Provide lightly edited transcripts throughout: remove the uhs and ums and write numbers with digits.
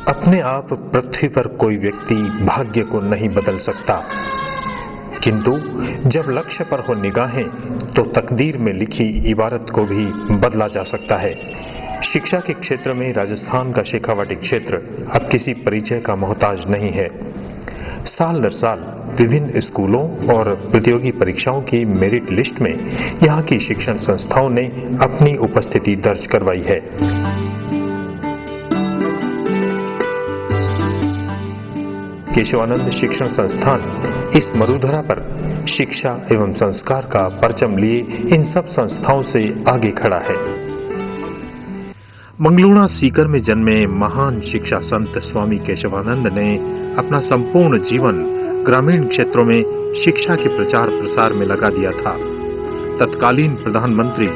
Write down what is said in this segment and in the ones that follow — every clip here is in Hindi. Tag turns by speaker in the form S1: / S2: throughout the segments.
S1: अपने आप पृथ्वी पर कोई व्यक्ति भाग्य को नहीं बदल सकता, किंतु जब लक्ष्य पर हो निगाहें तो तकदीर में लिखी इबारत को भी बदला जा सकता है। शिक्षा के क्षेत्र में राजस्थान का शेखावाटी क्षेत्र अब किसी परिचय का मोहताज नहीं है। साल दर साल विभिन्न स्कूलों और प्रतियोगी परीक्षाओं की मेरिट लिस्ट में यहाँ की शिक्षण संस्थाओं ने अपनी उपस्थिति दर्ज करवाई है। केशवानंद शिक्षण संस्थान इस मरुधरा पर शिक्षा एवं संस्कार का परचम लिए इन सब संस्थाओं से आगे खड़ा है। मंगलूणा सीकर में जन्मे महान शिक्षा संत स्वामी केशवानंद ने अपना संपूर्ण जीवन ग्रामीण क्षेत्रों में शिक्षा के प्रचार प्रसार में लगा दिया था। तत्कालीन प्रधानमंत्री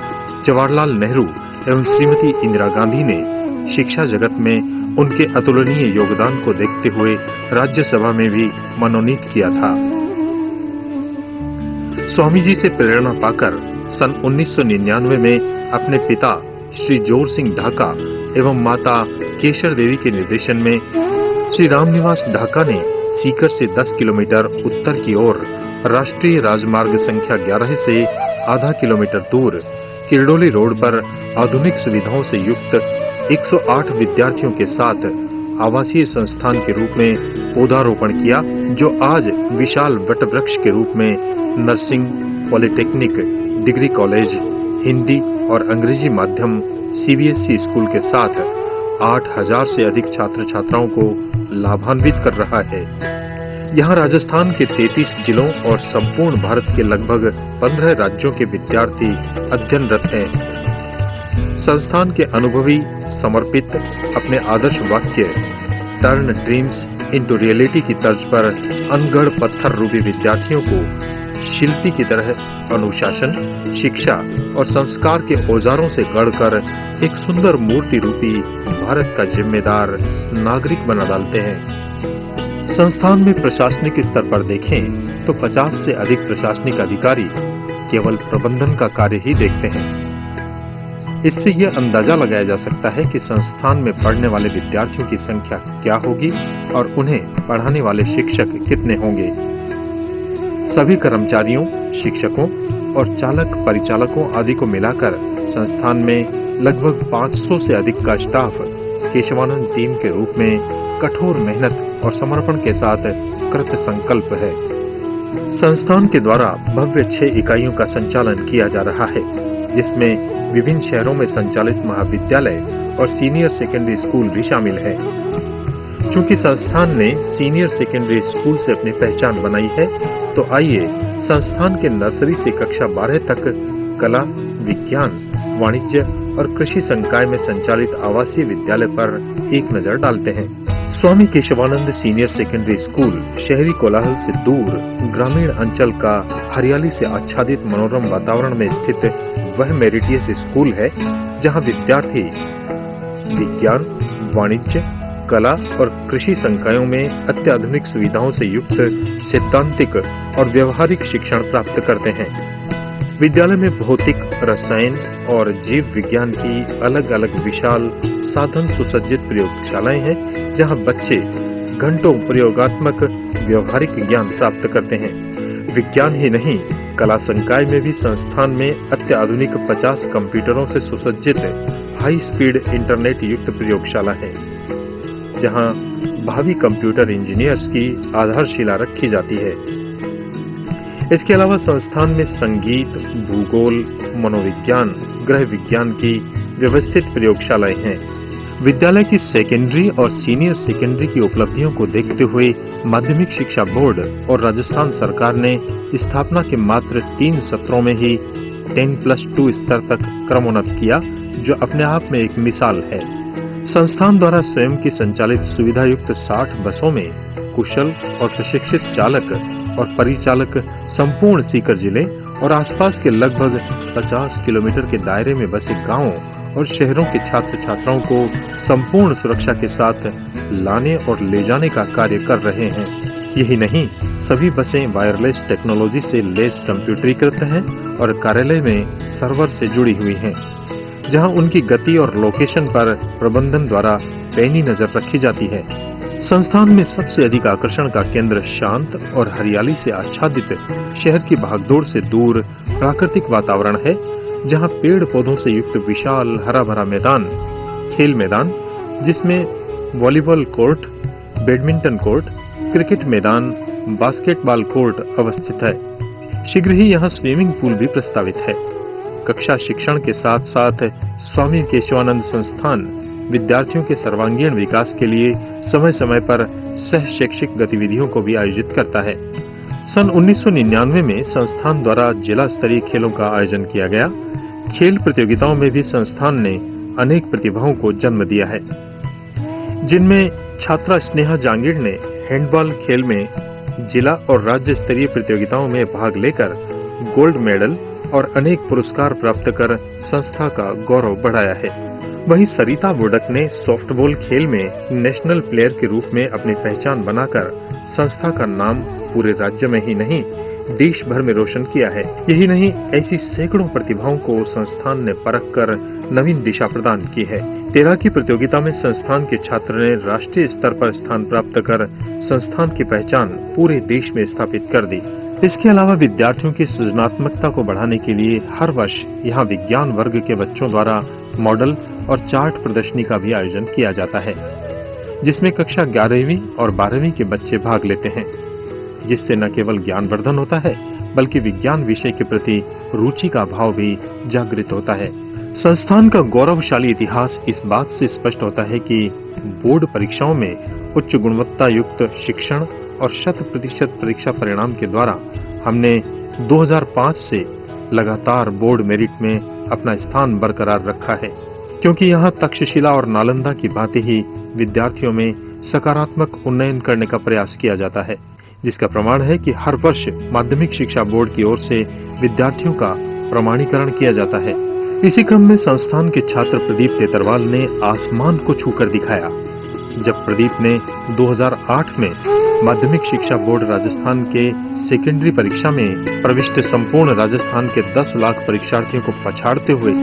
S1: जवाहरलाल नेहरू एवं श्रीमती इंदिरा गांधी ने शिक्षा जगत में उनके अतुलनीय योगदान को देखते हुए राज्यसभा में भी मनोनीत किया था। स्वामी जी से प्रेरणा पाकर सन 1999 में अपने पिता श्री जोर सिंह ढाका एवं माता केशर देवी के निर्देशन में श्री रामनिवास ढाका ने सीकर से 10 किलोमीटर उत्तर की ओर राष्ट्रीय राजमार्ग संख्या 11 से आधा किलोमीटर दूर किरडोली रोड पर आधुनिक सुविधाओं से युक्त 108 विद्यार्थियों के साथ आवासीय संस्थान के रूप में पौधारोपण किया, जो आज विशाल वटवृक्ष के रूप में nursing, polytechnic, degree college, Hindi और अंग्रेजी माध्यम सीबीएसई स्कूल के साथ 8000 से अधिक छात्र छात्राओं को लाभान्वित कर रहा है। यहाँ राजस्थान के 33 जिलों और संपूर्ण भारत के लगभग 15 राज्यों के विद्यार्थी अध्ययनरत हैं। संस्थान के अनुभवी समर्पित अपने आदर्श वाक्य टर्न ड्रीम्स इनटू रियलिटी की तर्ज पर अनगढ़ पत्थर रूपी विद्यार्थियों को शिल्पी की तरह अनुशासन, शिक्षा और संस्कार के औजारों से गढ़कर एक सुंदर मूर्ति रूपी भारत का जिम्मेदार नागरिक बना डालते हैं। संस्थान में प्रशासनिक स्तर पर देखें तो 50 से अधिक प्रशासनिक अधिकारी केवल प्रबंधन का कार्य ही देखते हैं। इससे यह अंदाजा लगाया जा सकता है कि संस्थान में पढ़ने वाले विद्यार्थियों की संख्या क्या होगी और उन्हें पढ़ाने वाले शिक्षक कितने होंगे। सभी कर्मचारियों, शिक्षकों और चालक परिचालकों आदि को मिलाकर संस्थान में लगभग 500 से अधिक का स्टाफ केशवानंद टीम के रूप में कठोर मेहनत और समर्पण के साथ कृत संकल्प है। संस्थान के द्वारा भव्य 6 इकाइयों का संचालन किया जा रहा है, जिसमें विभिन्न शहरों में संचालित महाविद्यालय और सीनियर सेकेंडरी स्कूल भी शामिल है। चूंकि संस्थान ने सीनियर सेकेंडरी स्कूल से अपनी पहचान बनाई है, तो आइए संस्थान के नर्सरी से कक्षा 12 तक कला, विज्ञान, वाणिज्य और कृषि संकाय में संचालित आवासीय विद्यालय पर एक नजर डालते हैं। स्वामी केशवानंद सीनियर सेकेंडरी स्कूल शहरी कोलाहल से दूर ग्रामीण अंचल का हरियाली से आच्छादित मनोरम वातावरण में स्थित वह मेरिटियस स्कूल है, जहां विद्यार्थी विज्ञान, वाणिज्य, कला और कृषि संकायों में अत्याधुनिक सुविधाओं से युक्त सिद्धांतिक और व्यवहारिक शिक्षण प्राप्त करते हैं। विद्यालय में भौतिक, रसायन और जीव विज्ञान की अलग अलग विशाल साधन सुसज्जित प्रयोगशालाएं हैं, जहां बच्चे घंटों प्रयोगात्मक व्यवहारिक ज्ञान प्राप्त करते हैं। विज्ञान ही नहीं, कला संकाय में भी संस्थान में अत्याधुनिक 50 कंप्यूटरों से सुसज्जित हाई स्पीड इंटरनेट युक्त प्रयोगशाला है, जहां भावी कंप्यूटर इंजीनियर्स की आधारशिला रखी जाती है। इसके अलावा संस्थान में संगीत, भूगोल, मनोविज्ञान, गृह विज्ञान की व्यवस्थित प्रयोगशालाएं हैं। विद्यालय की सेकेंडरी और सीनियर सेकेंडरी की उपलब्धियों को देखते हुए माध्यमिक शिक्षा बोर्ड और राजस्थान सरकार ने स्थापना के मात्र 3 सत्रों में ही 10+2 स्तर तक क्रमोन्नत किया, जो अपने आप में एक मिसाल है। संस्थान द्वारा स्वयं की संचालित सुविधा युक्त 60 बसों में कुशल और प्रशिक्षित चालक और परिचालक संपूर्ण सीकर जिले और आसपास के लगभग 50 किलोमीटर के दायरे में बसे गांवों और शहरों के छात्र छात्राओं को संपूर्ण सुरक्षा के साथ लाने और ले जाने का कार्य कर रहे हैं। यही नहीं, सभी बसें वायरलेस टेक्नोलॉजी से लैस कंप्यूटरीकृत हैं और कार्यालय में सर्वर से जुड़ी हुई हैं, जहां उनकी गति और लोकेशन पर प्रबंधन द्वारा पैनी नजर रखी जाती है। संस्थान में सबसे अधिक आकर्षण का केंद्र शांत और हरियाली से आच्छादित शहर की भागदौड़ से दूर प्राकृतिक वातावरण है, जहां पेड़ पौधों से युक्त विशाल हरा भरा मैदान, खेल मैदान जिसमें volleyball court, badminton court, cricket मैदान, बास्केटबॉल कोर्ट अवस्थित है। शीघ्र ही यहाँ स्विमिंग पूल भी प्रस्तावित है। कक्षा शिक्षण के साथ साथ स्वामी केशवानंद संस्थान विद्यार्थियों के सर्वांगीण विकास के लिए समय समय पर सह शैक्षिक गतिविधियों को भी आयोजित करता है। सन 1999 में संस्थान द्वारा जिला स्तरीय खेलों का आयोजन किया गया। खेल प्रतियोगिताओं में भी संस्थान ने अनेक प्रतिभाओं को जन्म दिया है, जिनमें छात्रा स्नेहा जांगीर ने हैंडबॉल खेल में जिला और राज्य स्तरीय प्रतियोगिताओं में भाग लेकर गोल्ड मेडल और अनेक पुरस्कार प्राप्त कर संस्था का गौरव बढ़ाया है। वहीं सरिता बोडक ने सॉफ्टबॉल खेल में नेशनल प्लेयर के रूप में अपनी पहचान बनाकर संस्था का नाम पूरे राज्य में ही नहीं देश भर में रोशन किया है। यही नहीं, ऐसी सैकड़ों प्रतिभाओं को संस्थान ने परख कर नवीन दिशा प्रदान की है। तैराकी प्रतियोगिता में संस्थान के छात्र ने राष्ट्रीय स्तर पर स्थान प्राप्त कर संस्थान की पहचान पूरे देश में स्थापित कर दी। इसके अलावा विद्यार्थियों की सृजनात्मकता को बढ़ाने के लिए हर वर्ष यहाँ विज्ञान वर्ग के बच्चों द्वारा मॉडल और चार्ट प्रदर्शनी का भी आयोजन किया जाता है, जिसमें कक्षा 11वीं और 12वीं के बच्चे भाग लेते हैं, जिससे न केवल ज्ञानवर्धन होता है बल्कि विज्ञान विषय के प्रति रुचि का भाव भी जागृत होता है। संस्थान का गौरवशाली इतिहास इस बात से स्पष्ट होता है कि बोर्ड परीक्षाओं में उच्च गुणवत्ता युक्त शिक्षण और 100% परीक्षा परिणाम के द्वारा हमने 2005 से लगातार बोर्ड मेरिट में अपना स्थान बरकरार रखा है, क्योंकि यहाँ तक्षशिला और नालंदा की भांति ही विद्यार्थियों में सकारात्मक उन्नयन करने का प्रयास किया जाता है, जिसका प्रमाण है कि हर वर्ष माध्यमिक शिक्षा बोर्ड की ओर से विद्यार्थियों का प्रमाणीकरण किया जाता है। इसी क्रम में संस्थान के छात्र प्रदीप तेतरवाल ने आसमान को छूकर दिखाया, जब प्रदीप ने 2008 में माध्यमिक शिक्षा बोर्ड राजस्थान के सेकेंडरी परीक्षा में प्रविष्ट संपूर्ण राजस्थान के 10 लाख परीक्षार्थियों को पछाड़ते हुए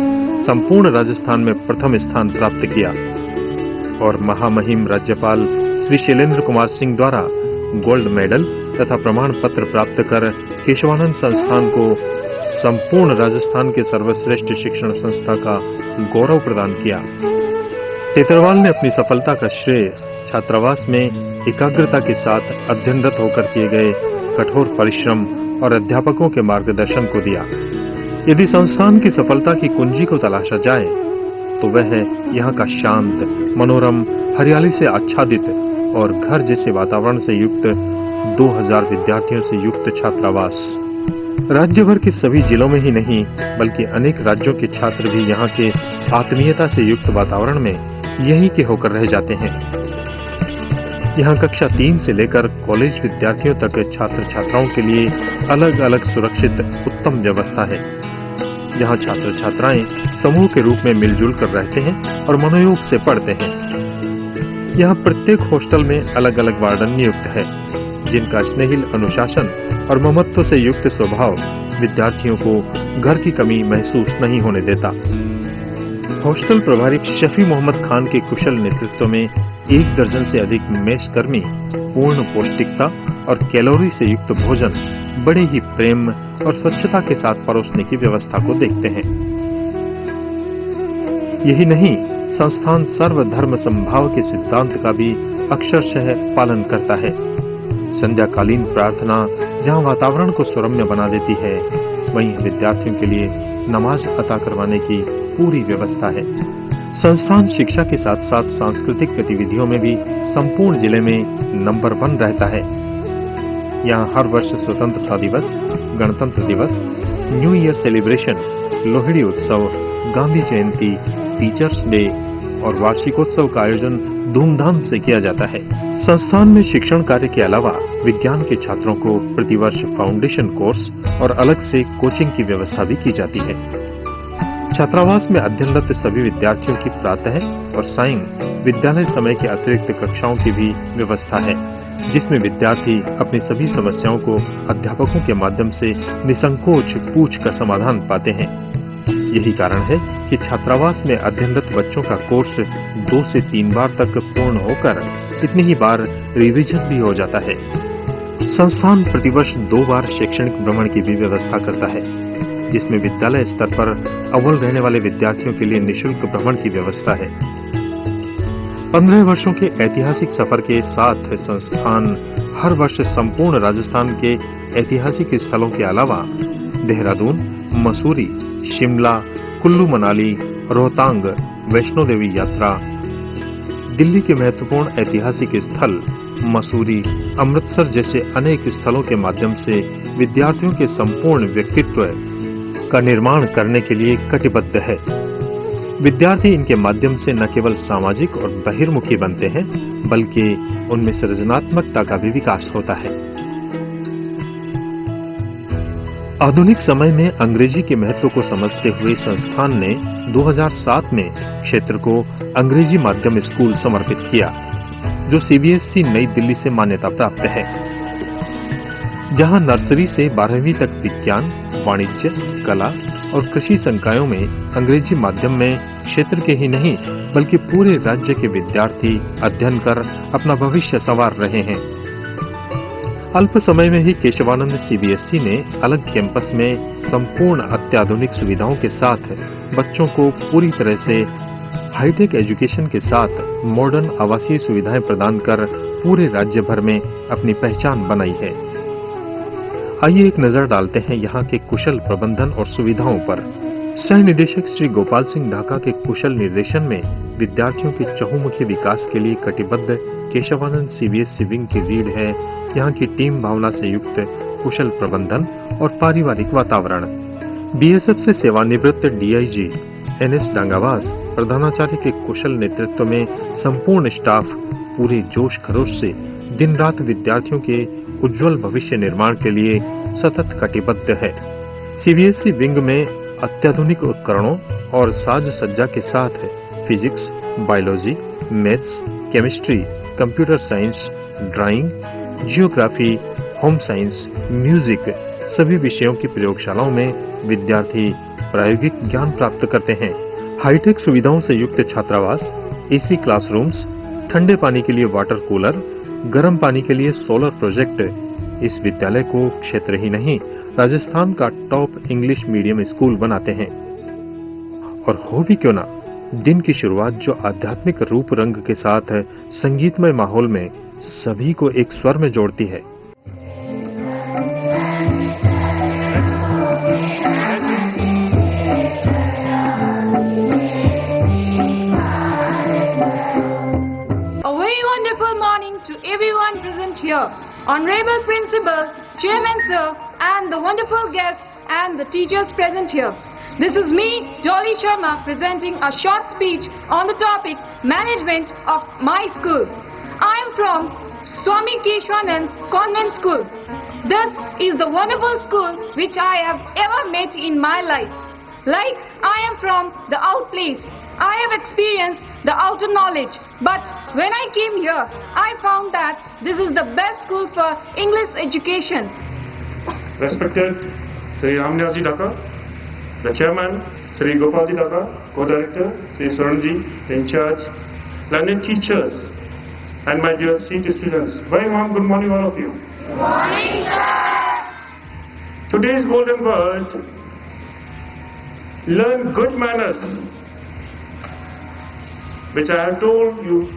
S1: संपूर्ण राजस्थान में प्रथम स्थान प्राप्त किया और महामहिम राज्यपाल श्री शैलेंद्र कुमार सिंह द्वारा गोल्ड मेडल तथा प्रमाण पत्र प्राप्त कर केशवानंद संस्थान को संपूर्ण राजस्थान के सर्वश्रेष्ठ शिक्षण संस्था का गौरव प्रदान किया। तेतरवाल ने अपनी सफलता का श्रेय छात्रावास में एकाग्रता के साथ अध्ययनरत होकर किए गए कठोर परिश्रम और अध्यापकों के मार्गदर्शन को दिया। यदि संस्थान की सफलता की कुंजी को तलाशा जाए तो वह है यहाँ का शांत, मनोरम, हरियाली से आच्छादित और घर जैसे वातावरण से युक्त 2000 विद्यार्थियों से युक्त छात्रावास। राज्य भर के सभी जिलों में ही नहीं बल्कि अनेक राज्यों के छात्र भी यहाँ के आत्मीयता से युक्त वातावरण में यहीं के होकर रह जाते हैं। यहाँ कक्षा 3 से लेकर कॉलेज विद्यार्थियों तक छात्र छात्राओं के लिए अलग अलग सुरक्षित उत्तम व्यवस्था है, जहाँ छात्र छात्राएं समूह के रूप में मिलजुल कर रहते हैं और मनोयोग से पढ़ते हैं। यहाँ प्रत्येक हॉस्टल में अलग अलग वार्डन नियुक्त है, जिनका स्नेहिल अनुशासन और ममत्व से युक्त स्वभाव विद्यार्थियों को घर की कमी महसूस नहीं होने देता। हॉस्टल प्रभारी शफी मोहम्मद खान के कुशल नेतृत्व में 1 दर्जन से अधिक मेस कर्मी पूर्ण पौष्टिकता और कैलोरी से युक्त भोजन बड़े ही प्रेम और स्वच्छता के साथ परोसने की व्यवस्था को देखते हैं। यही नहीं, संस्थान सर्वधर्म समभाव के सिद्धांत का भी अक्षरशः पालन करता है। संध्याकालीन प्रार्थना जहां वातावरण को सुरम्य बना देती है, वहीं विद्यार्थियों के लिए नमाज अता करवाने की पूरी व्यवस्था है। संस्थान शिक्षा के साथ साथ सांस्कृतिक गतिविधियों में भी संपूर्ण जिले में नंबर 1 रहता है। यहाँ हर वर्ष स्वतंत्रता दिवस, गणतंत्र दिवस, न्यू ईयर सेलिब्रेशन, लोहड़ी उत्सव, गांधी जयंती, टीचर्स डे और वार्षिकोत्सव का आयोजन धूमधाम से किया जाता है। संस्थान में शिक्षण कार्य के अलावा विज्ञान के छात्रों को प्रतिवर्ष फाउंडेशन कोर्स और अलग से कोचिंग की व्यवस्था भी की जाती है। छात्रावास में अध्ययनरत सभी विद्यार्थियों की प्रातः और सायं विद्यालय समय के अतिरिक्त कक्षाओं की भी व्यवस्था है। जिसमें विद्यार्थी अपनी सभी समस्याओं को अध्यापकों के माध्यम से निसंकोच पूछ कर समाधान पाते हैं। यही कारण है कि छात्रावास में अध्ययनरत बच्चों का कोर्स 2 से 3 बार तक पूर्ण होकर इतनी ही बार रिवीजन भी हो जाता है। संस्थान प्रतिवर्ष 2 बार शैक्षणिक भ्रमण की भी व्यवस्था करता है, जिसमें विद्यालय स्तर पर अव्वल रहने वाले विद्यार्थियों के लिए निःशुल्क भ्रमण की व्यवस्था है। 15 वर्षों के ऐतिहासिक सफर के साथ संस्थान हर वर्ष संपूर्ण राजस्थान के ऐतिहासिक स्थलों के अलावा देहरादून, मसूरी, शिमला, कुल्लू मनाली, रोहतांग, वैष्णो देवी यात्रा, दिल्ली के महत्वपूर्ण ऐतिहासिक स्थल मसूरी, अमृतसर जैसे अनेक स्थलों के माध्यम से विद्यार्थियों के संपूर्ण व्यक्तित्व का निर्माण करने के लिए कटिबद्ध है। विद्यार्थी इनके माध्यम से न केवल सामाजिक और बहिर्मुखी बनते हैं, बल्कि उनमें सृजनात्मकता का भी विकास होता है। आधुनिक समय में अंग्रेजी के महत्व को समझते हुए संस्थान ने 2007 में क्षेत्र को अंग्रेजी माध्यम स्कूल समर्पित किया, जो सीबीएसई नई दिल्ली से मान्यता प्राप्त है, जहां नर्सरी से 12वीं तक विज्ञान, वाणिज्य, कला और कृषि संकायों में अंग्रेजी माध्यम में क्षेत्र के ही नहीं बल्कि पूरे राज्य के विद्यार्थी अध्ययन कर अपना भविष्य संवार रहे हैं। अल्प समय में ही केशवानंद सीबीएसई ने अलग कैंपस में संपूर्ण अत्याधुनिक सुविधाओं के साथ बच्चों को पूरी तरह से हाईटेक एजुकेशन के साथ मॉडर्न आवासीय सुविधाएं प्रदान कर पूरे राज्य भर में अपनी पहचान बनाई है। आइए एक नजर डालते हैं यहाँ के कुशल प्रबंधन और सुविधाओं पर। सह निदेशक श्री गोपाल सिंह ढाका के कुशल निर्देशन में विद्यार्थियों के चहुमुखी विकास के लिए कटिबद्ध केशवानंद सीबीएसई विंग की रीढ़ है यहाँ की टीम भावना से युक्त कुशल प्रबंधन और पारिवारिक वातावरण। बीएसएफ से सेवानिवृत्त डीआईजी एनएस डांगावास प्रधानाचार्य के कुशल नेतृत्व में संपूर्ण स्टाफ पूरे जोश खरोश से दिन रात विद्यार्थियों के उज्जवल भविष्य निर्माण के लिए सतत कटिबद्ध है। सीबीएसई विंग में अत्याधुनिक उपकरणों और साज सज्जा के साथ physics, biology, maths, chemistry, computer science, drawing, geography, home science, music सभी विषयों की प्रयोगशालाओं में विद्यार्थी प्रायोगिक ज्ञान प्राप्त करते हैं। हाईटेक सुविधाओं से युक्त छात्रावास, एसी क्लासरूम्स, ठंडे पानी के लिए वाटर कूलर, गर्म पानी के लिए सोलर प्रोजेक्ट इस विद्यालय को क्षेत्र ही नहीं राजस्थान का टॉप इंग्लिश मीडियम स्कूल बनाते हैं। और हो भी क्यों ना, दिन की शुरुआत जो आध्यात्मिक रूप रंग के साथ संगीतमय माहौल में सभी को एक स्वर में जोड़ती है।
S2: Everyone present here, honorable principal, chairman sir, and the wonderful guests and the teachers present here. This is me, Dolly Sharma, presenting a short speech on the topic management of my school. I am from Swami Keshwanand Convent School. This is the wonderful school which I have ever met in my life. Like I am from the out place, I have experienced the outer knowledge, but when I came here, I found that this is the best school for English education.
S3: Respected Sri Ramnivaji Dhaka, the chairman, Sri Gopalji Dhaka, co-director, Sri Saranji, in charge, learned teachers, and my dear CT students, very warm good morning all of you.
S2: Good morning, sir.
S3: Today's golden word, learn good manners, which I have told you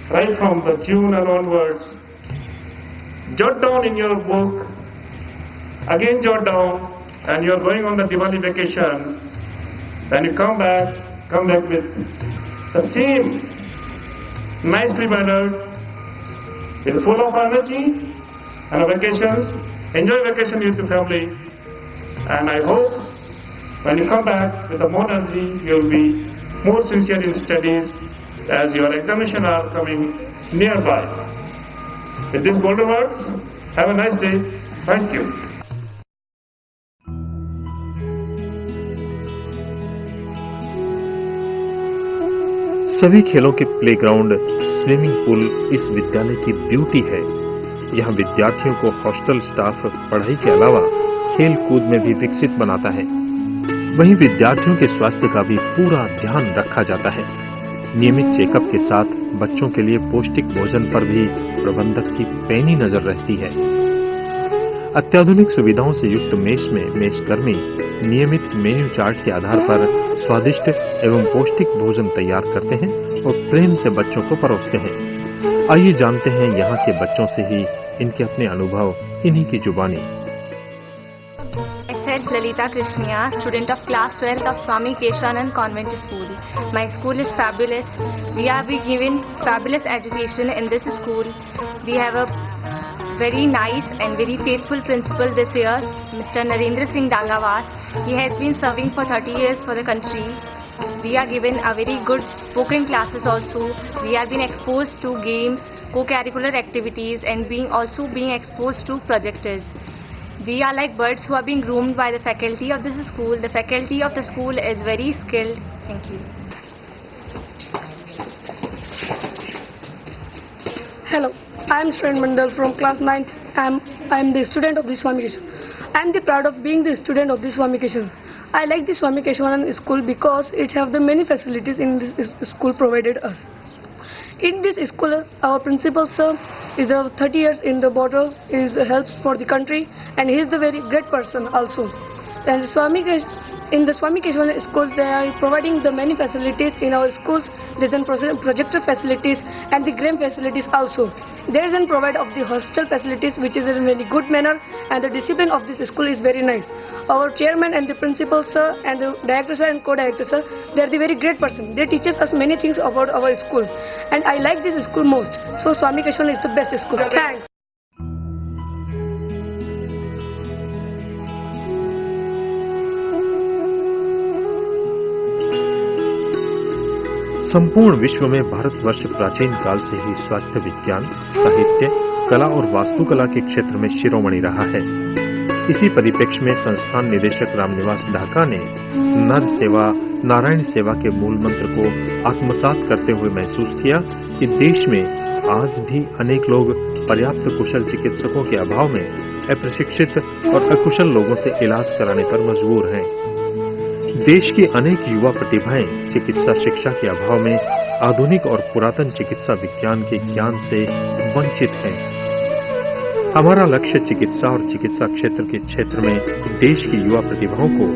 S3: right from the June and onwards. Jot down in your book, again jot down, and you are going on the Diwali vacation. Then you come back with the same nicely mannered, with full of energy and vacations. Enjoy vacation with your family, and I hope when you come back with more energy, you will be more sincere in studies as your examinations are coming nearby. With these golden words, have a nice day. Thank you.
S1: सभी खेलों के प्लेग्राउंड, स्विमिंग पूल इस विद्यालय की ब्यूटी है। यहाँ विद्यार्थियों को हॉस्टल स्टाफ पढ़ाई के अलावा खेल कूद में भी विकसित बनाता है। वहीं विद्यार्थियों के स्वास्थ्य का भी पूरा ध्यान रखा जाता है। नियमित चेकअप के साथ बच्चों के लिए पौष्टिक भोजन पर भी प्रबंधक की पैनी नजर रहती है। अत्याधुनिक सुविधाओं से युक्त मेस में मेसकर्मी नियमित मेन्यू चार्ट के आधार पर स्वादिष्ट एवं पौष्टिक भोजन तैयार करते हैं और प्रेम से बच्चों को परोसते हैं। आइए जानते हैं यहाँ के बच्चों से ही इनके अपने अनुभव, इन्हीं की जुबानी।
S4: I said Lalita Krishniya, student of class 12th of Swami Keshanand Convent School. My school is fabulous. We are being given fabulous education in this school. We have a very nice and very faithful principal this year, Mr. Narendra Singh Dangawas. He has been serving for 30 years for the country. We are given a very good spoken classes also. We are being exposed to games, co-curricular activities, and also being exposed to projectors. We are like birds who are being groomed by the faculty of this school. The faculty of the school is very skilled. Thank you.
S5: Hello, I am Sren Mandal from class 9th. I am the student of the Swami Keshavanand. I am proud of being the student of the Swami Keshavanand. I like the Swami Keshavanand school because it have the many facilities in this school provided us. In this school, our principal sir is 30 years in the border, is helps for the country, and he is the very great person also. And in the Swami Keshavanand schools, they are providing the many facilities in our schools. There is projector facilities and the game facilities also. There is a provide of the hostel facilities, which is in a very good manner, and the discipline of this school is very nice. Our chairman and the principal sir and the director sir and co-director sir, they are the very great person. They teach us many things about our school, and I like this school most. So Swami Keshavanand is the best school. Thanks.
S1: संपूर्ण विश्व में भारतवर्ष प्राचीन काल से ही स्वास्थ्य विज्ञान, साहित्य, कला और वास्तुकला के क्षेत्र में शिरोमणि रहा है। इसी परिप्रेक्ष्य में संस्थान निदेशक रामनिवास ढाका ने नर सेवा नारायण सेवा के मूल मंत्र को आत्मसात करते हुए महसूस किया कि देश में आज भी अनेक लोग पर्याप्त कुशल चिकित्सकों के अभाव में अप्रशिक्षित और अकुशल लोगों से इलाज कराने पर मजबूर हैं। देश की अनेक युवा प्रतिभाएं चिकित्सा शिक्षा के अभाव में आधुनिक और पुरातन चिकित्सा विज्ञान के ज्ञान से वंचित हैं। हमारा लक्ष्य चिकित्सा और चिकित्सा क्षेत्र के क्षेत्र में देश की युवा प्रतिभाओं को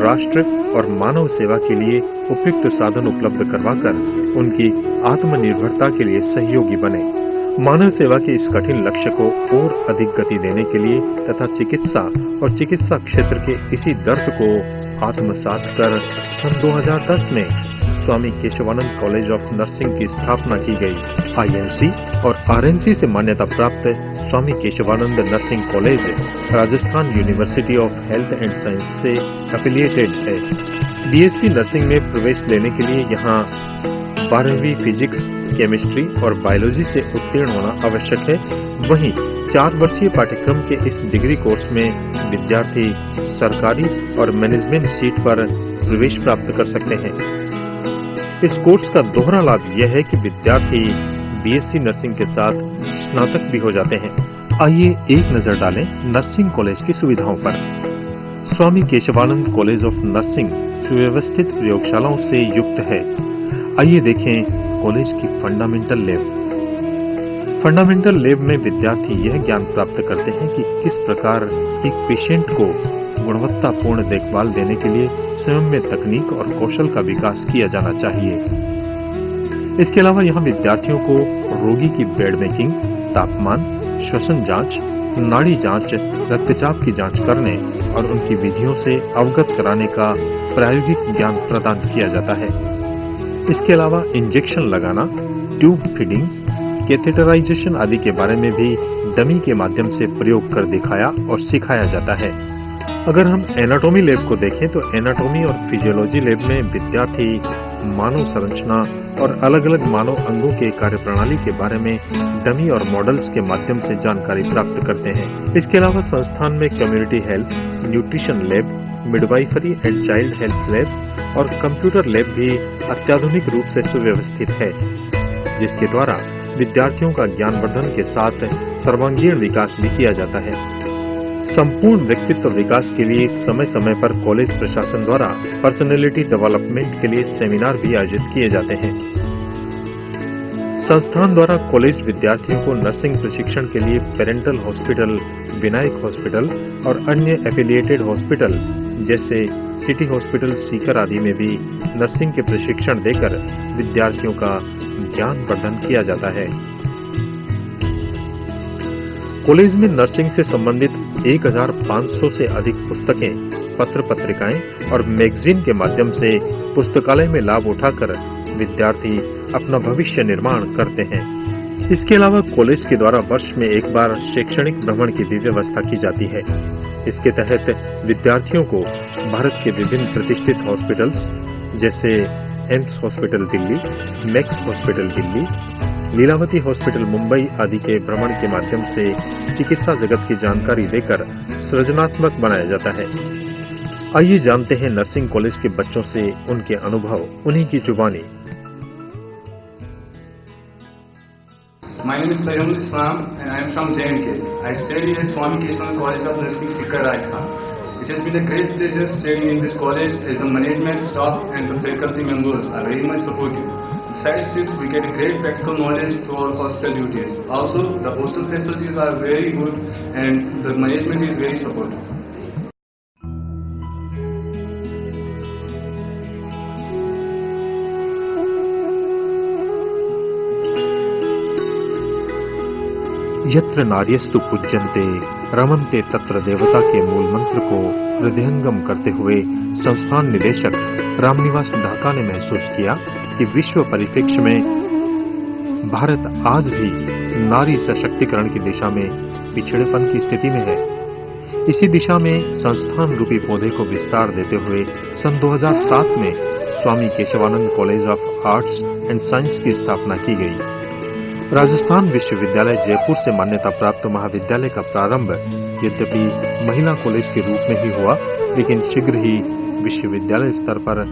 S1: राष्ट्र और मानव सेवा के लिए उपयुक्त साधन उपलब्ध करवाकर उनकी आत्मनिर्भरता के लिए सहयोगी बने। मानव सेवा के इस कठिन लक्ष्य को और अधिक गति देने के लिए तथा चिकित्सा और चिकित्सा क्षेत्र के इसी दर्द को आत्मसात कर सन 2010 में Swami Keshvanand college of nursing की स्थापना की गई। INC और RNC से मान्यता प्राप्त Swami Keshvanand nursing college Rajasthan university of health and science से एफिलिएटेड है। BSc नर्सिंग में प्रवेश लेने के लिए यहाँ 12वीं फिजिक्स, केमिस्ट्री और बायोलॉजी से उत्तीर्ण होना आवश्यक है। वहीं 4 वर्षीय पाठ्यक्रम के इस डिग्री कोर्स में विद्यार्थी सरकारी और मैनेजमेंट सीट पर प्रवेश प्राप्त कर सकते हैं। इस कोर्स का दोहरा लाभ यह है कि विद्यार्थी BSc नर्सिंग के साथ स्नातक भी हो जाते हैं। आइए एक नजर डालें नर्सिंग कॉलेज की सुविधाओं पर। स्वामी केशवानंद कॉलेज ऑफ नर्सिंग सुव्यवस्थित प्रयोगशालाओं से युक्त है। आइए देखें कॉलेज की फंडामेंटल लैब। फंडामेंटल लैब में विद्यार्थी यह ज्ञान प्राप्त करते हैं कि किस प्रकार एक पेशेंट को गुणवत्तापूर्ण देखभाल देने के लिए स्वयं में तकनीक और कौशल का विकास किया जाना चाहिए। इसके अलावा यहाँ विद्यार्थियों को रोगी की बेड मेकिंग, तापमान, श्वसन जांच, नाड़ी जांच, रक्तचाप की जांच करने और उनकी विधियों से अवगत कराने का प्रायोगिक ज्ञान प्रदान किया जाता है। इसके अलावा इंजेक्शन लगाना, ट्यूब फीडिंग, कैथेटराइजेशन आदि के बारे में भी डमी के माध्यम से प्रयोग कर दिखाया और सिखाया जाता है। अगर हम एनाटॉमी लैब को देखें तो एनाटॉमी और फिजियोलॉजी लैब में विद्यार्थी मानव संरचना और अलग अलग मानव अंगों के कार्यप्रणाली के बारे में डमी और मॉडल्स के माध्यम से जानकारी प्राप्त करते हैं। इसके अलावा संस्थान में community health, nutrition lab, midwifery and child health lab और कंप्यूटर लैब भी अत्याधुनिक रूप से सुव्यवस्थित है, जिसके द्वारा विद्यार्थियों का ज्ञानवर्धन के साथ सर्वांगीण विकास भी किया जाता है। संपूर्ण व्यक्तित्व विकास के लिए समय समय पर कॉलेज प्रशासन द्वारा पर्सनैलिटी डेवलपमेंट के लिए सेमिनार भी आयोजित किए जाते हैं। संस्थान द्वारा कॉलेज विद्यार्थियों को नर्सिंग प्रशिक्षण के लिए पेरेंटल हॉस्पिटल, विनायक हॉस्पिटल और अन्य एफिलिएटेड हॉस्पिटल जैसे सिटी हॉस्पिटल सीकर आदि में भी नर्सिंग के प्रशिक्षण देकर विद्यार्थियों का ज्ञान वर्धन किया जाता है। कॉलेज में नर्सिंग से संबंधित 1500 से अधिक पुस्तकें, पत्र पत्रिकाएं और मैगजीन के माध्यम से पुस्तकालय में लाभ उठाकर विद्यार्थी अपना भविष्य निर्माण करते हैं। इसके अलावा कॉलेज के द्वारा वर्ष में एक बार शैक्षणिक भ्रमण की भी व्यवस्था की जाती है। इसके तहत विद्यार्थियों को भारत के विभिन्न प्रतिष्ठित हॉस्पिटल्स जैसे AIIMS hospital Delhi, Max hospital Delhi, Lilavati hospital Mumbai आदि के भ्रमण के माध्यम से चिकित्सा जगत की जानकारी देकर सृजनात्मक बनाया जाता है। आइए जानते हैं नर्सिंग कॉलेज के बच्चों से उनके अनुभव, उन्हीं की जुबानी।
S6: My name is Tayyamul Islam and I am from J&K. I study at Swami Keshavanand College of Nursing, Sikar, Rajasthan. It has been a great pleasure studying in this college as the management, staff and the faculty members are very much supportive. Besides this, we get a great practical knowledge to our hospital duties. Also, the hostel facilities are very good and the management is very supportive.
S1: यत्र नार्यस्तु पूज्यन्ते रमन्ते तत्र देवता के मूल मंत्र को हृदयंगम करते हुए संस्थान निदेशक रामनिवास ढाका ने महसूस किया कि विश्व परिप्रेक्ष्य में भारत आज भी नारी सशक्तिकरण की दिशा में पिछड़ेपन की स्थिति में है। इसी दिशा में संस्थान रूपी पौधे को विस्तार देते हुए सन 2007 में Swami Keshvanand college of arts and science की स्थापना की गई। राजस्थान विश्वविद्यालय जयपुर से मान्यता प्राप्त महाविद्यालय का प्रारंभ यद्यपि महिला कॉलेज के रूप में ही हुआ, लेकिन शीघ्र ही विश्वविद्यालय स्तर पर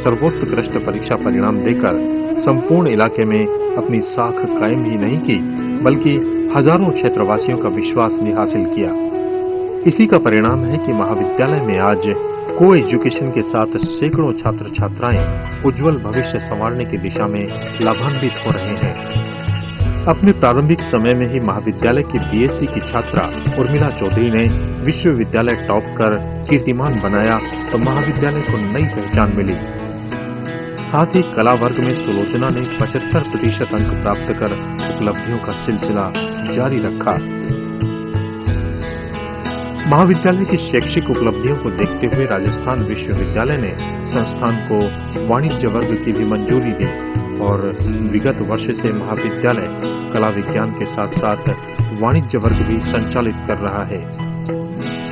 S1: सर्वोत्कृष्ट परीक्षा परिणाम देकर संपूर्ण इलाके में अपनी साख कायम ही नहीं की, बल्कि हजारों क्षेत्रवासियों का विश्वास भी हासिल किया। इसी का परिणाम है कि महाविद्यालय में आज को एजुकेशन के साथ सैकड़ों छात्र छात्राएं उज्जवल भविष्य संवारने की दिशा में लाभान्वित हो रहे हैं। अपने प्रारंभिक समय में ही महाविद्यालय की बीएससी की छात्रा उर्मिला चौधरी ने विश्वविद्यालय टॉप कर कीर्तिमान बनाया तो महाविद्यालय को नई पहचान मिली। साथ ही कला वर्ग में सुलोचना ने 75% अंक प्राप्त कर उपलब्धियों का सिलसिला जारी रखा। महाविद्यालय की शैक्षिक उपलब्धियों को देखते हुए राजस्थान विश्वविद्यालय ने संस्थान को वाणिज्य वर्ग की भी मंजूरी दी और विगत वर्ष से महाविद्यालय कला विज्ञान के साथ साथ वाणिज्य वर्ग भी संचालित कर रहा है।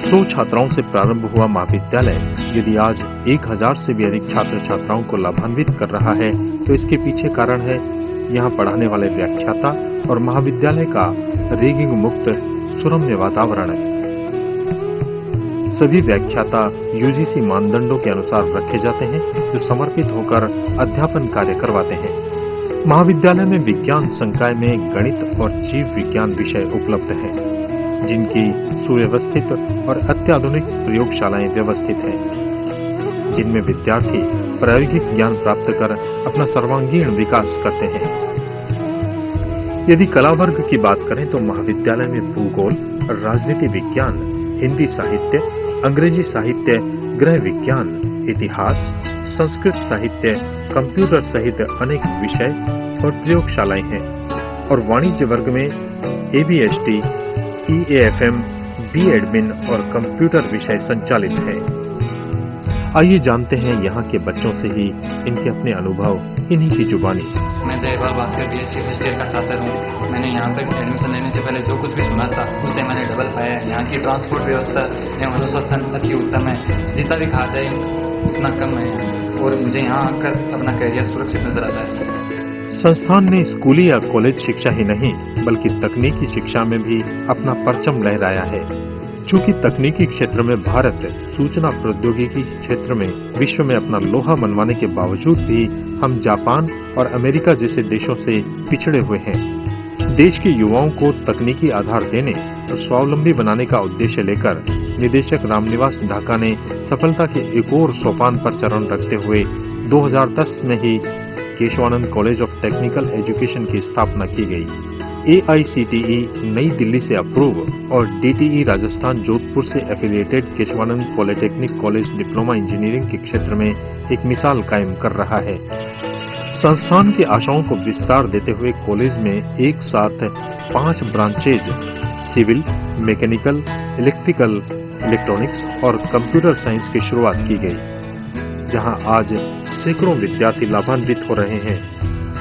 S1: 100 छात्राओं से प्रारंभ हुआ महाविद्यालय यदि आज 1000 से भी अधिक छात्र छात्राओं को लाभान्वित कर रहा है तो इसके पीछे कारण है यहाँ पढ़ाने वाले व्याख्याता और महाविद्यालय का रैगिंग मुक्त सुरम्य वातावरण। सभी व्याख्याता यूजीसी मानदंडों के अनुसार रखे जाते हैं जो समर्पित होकर अध्यापन कार्य करवाते हैं। महाविद्यालय में विज्ञान संकाय में गणित और जीव विज्ञान विषय उपलब्ध हैं, जिनकी सुव्यवस्थित और अत्याधुनिक प्रयोगशालाएं व्यवस्थित हैं, जिनमें विद्यार्थी प्रायोगिक ज्ञान प्राप्त कर अपना सर्वांगीण विकास करते हैं। यदि कला वर्ग की बात करें तो महाविद्यालय में भूगोल, राजनीति विज्ञान, हिंदी साहित्य, अंग्रेजी साहित्य, गृह विज्ञान, इतिहास, संस्कृत साहित्य, कंप्यूटर सहित अनेक विषय और प्रयोगशालाएं हैं और वाणिज्य वर्ग में एबीएसटी, ईएएफएम, बी एडमिन और कंप्यूटर विषय संचालित है। आइए जानते हैं यहाँ के बच्चों से ही इनके अपने अनुभव, इन्हीं की जुबानी।
S7: मैं Jaipal Bhaskar BSc first year का छात्र हूँ। मैंने यहाँ पर एडमिशन लेने से पहले जो कुछ भी सुना था उससे मैंने डबल पाया है। यहाँ की ट्रांसपोर्ट व्यवस्था एवं अनुशासन अति उत्तम है, जितना भी खा जाए उतना कम है और मुझे यहाँ आकर अपना करियर सुरक्षित नजर आता है।
S1: संस्थान ने स्कूली या कॉलेज शिक्षा ही नहीं बल्कि तकनीकी शिक्षा में भी अपना परचम लहराया है। चूंकि तकनीकी क्षेत्र में भारत सूचना प्रौद्योगिकी क्षेत्र में विश्व में अपना लोहा मनवाने के बावजूद भी हम जापान और अमेरिका जैसे देशों से पिछड़े हुए हैं। देश के युवाओं को तकनीकी आधार देने और स्वावलंबी बनाने का उद्देश्य लेकर निदेशक रामनिवास ढाका ने सफलता के एक और सोपान पर चरण रखते हुए 2010 में ही Keshvanand college of technical education की स्थापना की गई। AICTE नई दिल्ली से अप्रूव और DTE राजस्थान जोधपुर से affiliated Keshavanand polytechnic college diploma engineering के क्षेत्र में एक मिसाल कायम कर रहा है। संस्थान की आशाओं को विस्तार देते हुए कॉलेज में एक साथ 5 branches civil, mechanical, electrical, electronics और कंप्यूटर साइंस की शुरुआत की गई, जहां आज सैकड़ों विद्यार्थी लाभान्वित हो रहे हैं।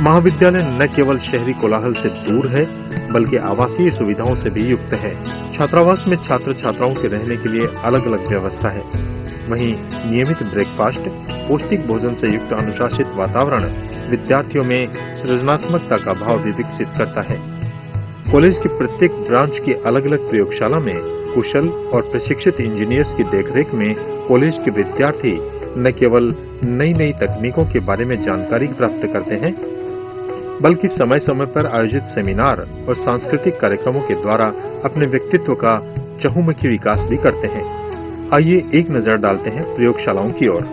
S1: महाविद्यालय न केवल शहरी कोलाहल से दूर है, बल्कि आवासीय सुविधाओं से भी युक्त है। छात्रावास में छात्र छात्राओं के रहने के लिए अलग अलग व्यवस्था है। वहीं नियमित ब्रेकफास्ट, पौष्टिक भोजन से युक्त अनुशासित वातावरण विद्यार्थियों में सृजनात्मकता का भाव भी विकसित करता है। कॉलेज की प्रत्येक ब्रांच की अलग अलग प्रयोगशाला में कुशल और प्रशिक्षित इंजीनियर्स की देखरेख में कॉलेज के विद्यार्थी न केवल नई नई तकनीकों के बारे में जानकारी प्राप्त करते हैं, बल्कि समय समय पर आयोजित सेमिनार और सांस्कृतिक कार्यक्रमों के द्वारा अपने व्यक्तित्व का चहुमुखी विकास भी करते हैं। आइए एक नजर डालते हैं प्रयोगशालाओं की ओर।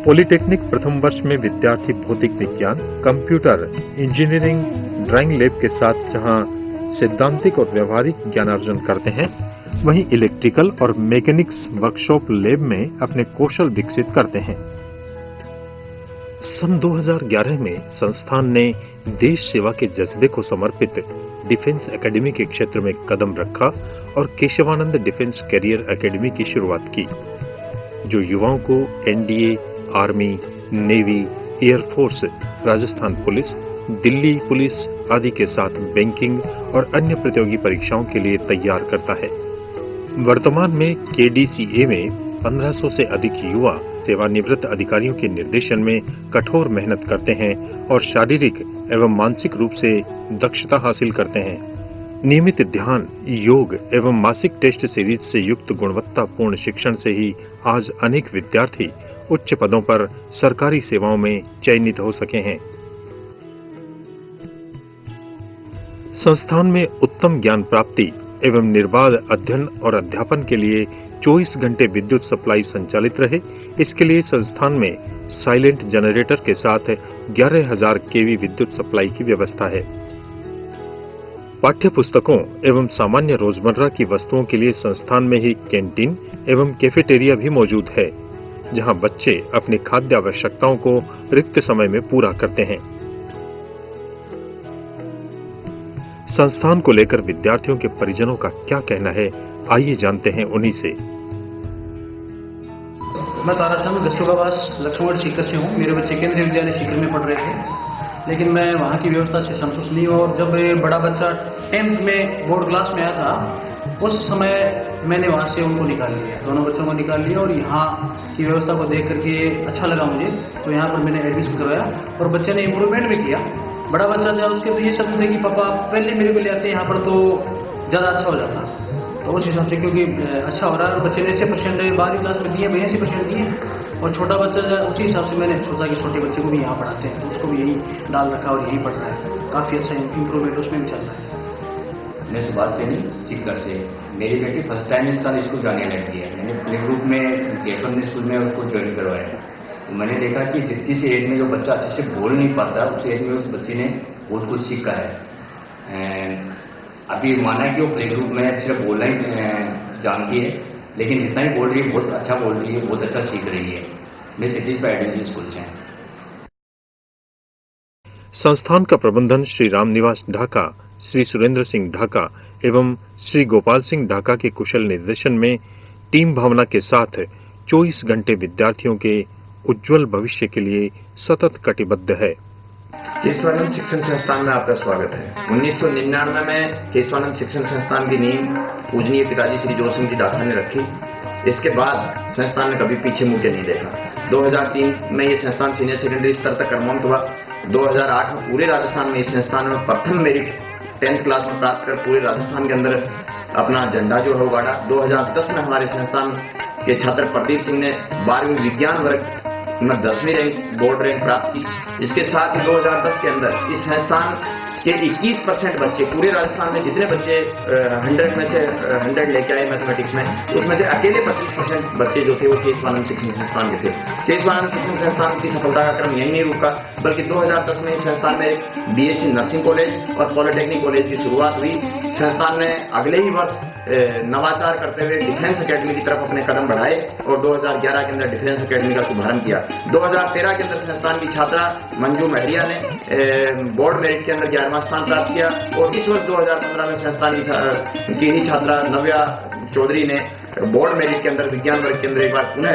S1: पॉलिटेक्निक प्रथम वर्ष में विद्यार्थी भौतिक विज्ञान, कंप्यूटर, इंजीनियरिंग, ड्राइंग लैब के साथ जहां सैद्धांतिक और व्यवहारिक ज्ञानार्जन करते हैं, वहीं इलेक्ट्रिकल और मैकेनिक्स वर्कशॉप लैब में अपने कौशल विकसित करते हैं। सन 2011 में संस्थान ने देश सेवा के जज्बे को समर्पित डिफेंस एकेडमी के क्षेत्र में कदम रखा और केशवानंद डिफेंस कैरियर एकेडमी की शुरुआत की, जो युवाओं को NDA, army, navy, air force, Rajasthan police, Delhi police आदि के साथ बैंकिंग और अन्य प्रतियोगी परीक्षाओं के लिए तैयार करता है। वर्तमान में KDCA में 1500 से अधिक युवा सेवानिवृत्त अधिकारियों के निर्देशन में कठोर मेहनत करते हैं और शारीरिक एवं मानसिक रूप से दक्षता हासिल करते हैं। नियमित ध्यान, योग एवं मासिक टेस्ट सीरीज से युक्त गुणवत्तापूर्ण शिक्षण से ही आज अनेक विद्यार्थी उच्च पदों पर सरकारी सेवाओं में चयनित हो सके हैं। संस्थान में उत्तम ज्ञान प्राप्ति एवं निर्बाध अध्ययन और अध्यापन के लिए 24 घंटे विद्युत सप्लाई संचालित रहे, इसके लिए संस्थान में साइलेंट जनरेटर के साथ 11,000 kV विद्युत सप्लाई की व्यवस्था है। पाठ्य पुस्तकों एवं सामान्य रोजमर्रा की वस्तुओं के लिए संस्थान में ही कैंटीन एवं कैफेटेरिया भी मौजूद है, जहां बच्चे अपनी खाद्य आवश्यकताओं को रिक्त समय में पूरा करते हैं। संस्थान को लेकर विद्यार्थियों के परिजनों का क्या कहना है, आइए जानते हैं उन्हीं से।
S8: मैं ताराचंद दशोगावास लक्ष्मण सीकर से हूँ। मेरे बच्चे केंद्रीय विद्यालय सीकर में पढ़ रहे थे, लेकिन मैं वहाँ की व्यवस्था से संतुष्ट नहीं हूँ। और जब बड़ा बच्चा 10th में बोर्ड क्लास में आया था, उस समय मैंने वहाँ से उनको निकाल लिया, दोनों बच्चों को निकाल लिया, और यहाँ की व्यवस्था को देख करके अच्छा लगा मुझे, तो यहाँ पर मैंने एडमिशन करवाया और बच्चे ने इम्प्रूवमेंट भी किया। बड़ा बच्चा था, उसके तो ये शब्द थे कि पापा पहले मेरे को ले आते यहाँ पर तो ज़्यादा अच्छा हो जाता, तो उस हिसाब से क्योंकि अच्छा हो रहा है और बच्चे ने अच्छे परसेंट 12वीं क्लास में दिए, 82% दिए, और छोटा बच्चा उसी हिसाब से मैंने सोचा कि छोटे बच्चे को भी यहाँ पढ़ाते हैं, तो उसको भी यही डाल रखा और यही पढ़ रहा है। काफ़ी अच्छा इम्प्रूवमेंट उसमें भी चल रहा है।
S9: मैं सुभाष सैनी सीकर से। मेरी बेटी फर्स्ट टाइम इस साल स्कूल जाने लगी है। मैंने प्ले ग्रुप में केशवानंद स्कूल में उसको ज्वाइन करवाया है। तो मैंने देखा कि जितनी सी एज में जो बच्चा अच्छे से बोल नहीं पाता, उस एज में उस बच्चे ने बहुत कुछ सीखा है। अभी माना कि वो प्ले ग्रुप में अच्छे बोलना ही जानती है, लेकिन जितना ही बोल रही है बहुत अच्छा बोल रही है, बहुत अच्छा सीख रही है। मैं सिटीज स्कूल से।
S1: संस्थान का प्रबंधन श्री रामनिवास ढाका, श्री सुरेंद्र सिंह ढाका एवं श्री गोपाल सिंह ढाका के कुशल निर्देशन में टीम भावना के साथ 24 घंटे विद्यार्थियों के उज्जवल भविष्य के लिए सतत कटिबद्ध है।
S10: केशवानंद शिक्षण संस्थान में आपका स्वागत है। 1999 में केशवानंद शिक्षण संस्थान की नींव पूजनीय पिताजी श्री जोर सिंह जी ढाका ने रखी। इसके बाद संस्थान ने कभी पीछे मुड़ के नहीं देखा। 2003 में ये संस्थान सीनियर सेकेंडरी स्तर तक प्रमोट हुआ। 2008 में पूरे राजस्थान में इस संस्थान में प्रथम मेरिट 10th क्लास में प्राप्त कर पूरे राजस्थान के अंदर अपना झंडा जो है उगाड़ा। 2010 में हमारे संस्थान के छात्र प्रदीप सिंह ने 12वीं विज्ञान वर्ग में 10वीं रैंक बोर्ड रैंक प्राप्त की। इसके साथ ही 2010 के अंदर इस संस्थान कि 21% बच्चे, पूरे राजस्थान में जितने बच्चे 100 में से 100 लेके आए मैथमेटिक्स में, उसमें से अकेले 25% बच्चे जो थे वो केशवानंद शिक्षण संस्थान के थे। केशवानंद शिक्षण संस्थान की सफलता का क्रम यही नहीं रुका, बल्कि 2010 में इस संस्थान में एक BSc नर्सिंग कॉलेज और पॉलिटेक्निक कॉलेज की शुरुआत हुई। संस्थान ने अगले ही वर्ष नवाचार करते हुए डिफेंस एकेडमी की तरफ अपने कदम बढ़ाए और 2011 के अंदर डिफेंस एकेडमी का शुभारंभ किया। 2013 के अंदर संस्थान की छात्रा मंजू महरिया ने बोर्ड मेरिट के अंदर 11वां स्थान प्राप्त किया और इस वर्ष 2015 में संस्थान की ही छात्रा नव्या चौधरी ने बोर्ड मेरिट के अंदर विज्ञान वर्ग के अंदर एक बार पुनः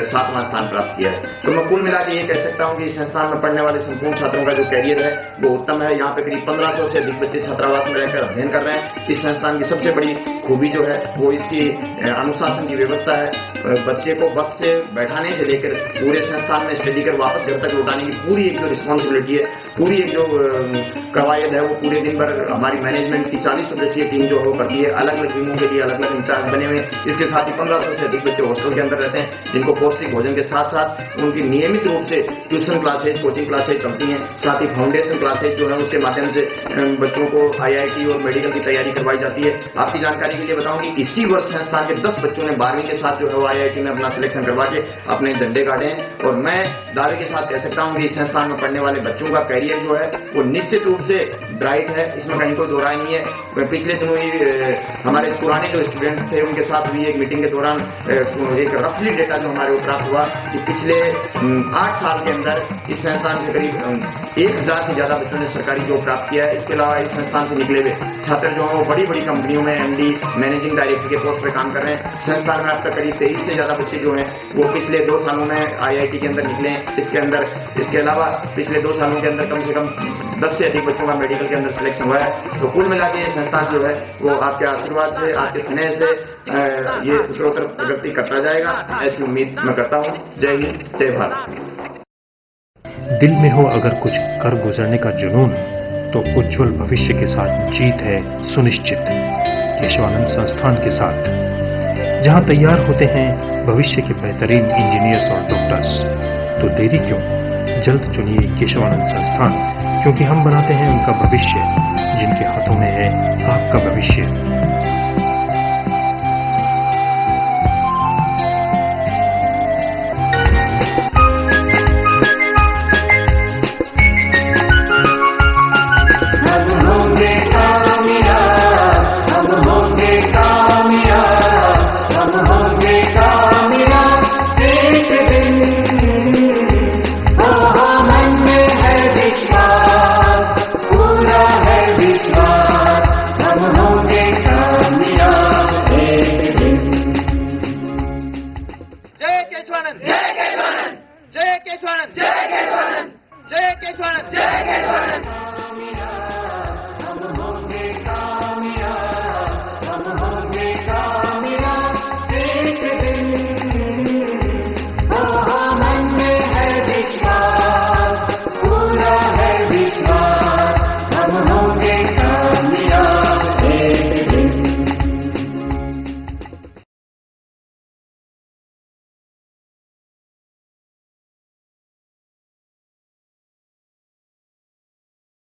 S10: 7वां स्थान प्राप्त किया है। तो मैं कुल मिला के ये कह सकता हूँ कि इस संस्थान में पढ़ने वाले संपूर्ण छात्रों का जो कैरियर है वो उत्तम है। यहाँ पे करीब 1500 से अधिक बच्चे छात्रावास में रहकर अध्ययन कर रहे हैं। इस संस्थान की सबसे बड़ी खूबी जो है वो इसकी अनुशासन की व्यवस्था है। बच्चे को बस से बैठाने से लेकर पूरे संस्थान में स्टडी कर वापस घर तक लौटाने की पूरी एक जो रिस्पॉन्सिबिलिटी है, पूरी एक जो कवायद है वो पूरे दिन भर हमारी मैनेजमेंट की 40 सदस्यीय टीम जो है वो करती है। अलग अलग विंगों के लिए अलग अलग इंचार्ज बने हुए। इसके साथ ही 1500 से अधिक बच्चे हॉस्टल के अंदर रहते हैं, जिनको पौष्टिक भोजन के साथ साथ उनकी नियमित रूप से ट्यूशन क्लासेज, कोचिंग क्लासेज चलती हैं। साथ ही फाउंडेशन क्लासेज जो है उसके माध्यम से बच्चों को IIT और मेडिकल की तैयारी करवाई जाती है। आपकी जानकारी के लिए बताऊं कि इसी वर्ष संस्थान के 10 बच्चों ने 12वीं के साथ जो है वो IIT में अपना सिलेक्शन करवा के अपने झंडे गाड़े हैं। और मैं दावे के साथ कह सकता हूं कि इस संस्थान में पढ़ने वाले बच्चों का कैरियर जो है वो निश्चित रूप से ब्राइट है, इसमें कहीं कोई दो राय नहीं है। पिछले दिनों ही हमारे पुराने जो स्टूडेंट्स थे उनके साथ भी एक मीटिंग के दौरान एक रफली डेटा जो हमारे को प्राप्त हुआ कि पिछले 8 साल के अंदर इस संस्थान से करीब 1000 से ज्यादा बच्चों ने सरकारी जॉब प्राप्त किया है। इसके अलावा इस संस्थान से निकले हुए छात्र जो हैं वो बड़ी बड़ी कंपनियों में MD, मैनेजिंग डायरेक्टर के पोस्ट पर काम कर रहे हैं। संस्थान में अब तक करीब 23 से ज्यादा बच्चे जो हैं वो पिछले 2 सालों में IIT के अंदर निकले हैं। इसके अलावा पिछले 2 सालों के अंदर कम से कम 10 से अधिक बच्चों का मेडिकल के अंदर सिलेक्शन हुआ है। तो कुल मिला के ये संस्थान जो है वो आपके आशीर्वाद से, आपके स्नेह से ये उत्तरोत्तर प्रगति करता जाएगा, ऐसी उम्मीद मैं करता हूँ। जय हिंद, जय भारत।
S1: दिल में हो अगर कुछ कर गुजरने का जुनून, तो उज्जवल भविष्य के साथ जीत है सुनिश्चित। केशवानंद संस्थान के साथ, जहां तैयार होते हैं भविष्य के बेहतरीन इंजीनियर्स और डॉक्टर्स, तो देरी क्यों, जल्द चुनिए केशवानंद संस्थान, क्योंकि हम बनाते हैं उनका भविष्य, जिनके हाथों में है आपका भविष्य।
S11: जय केशवानंद, जय केशवानंद, जय केशवानंद, जय केशवानंद, जय केशवानंद।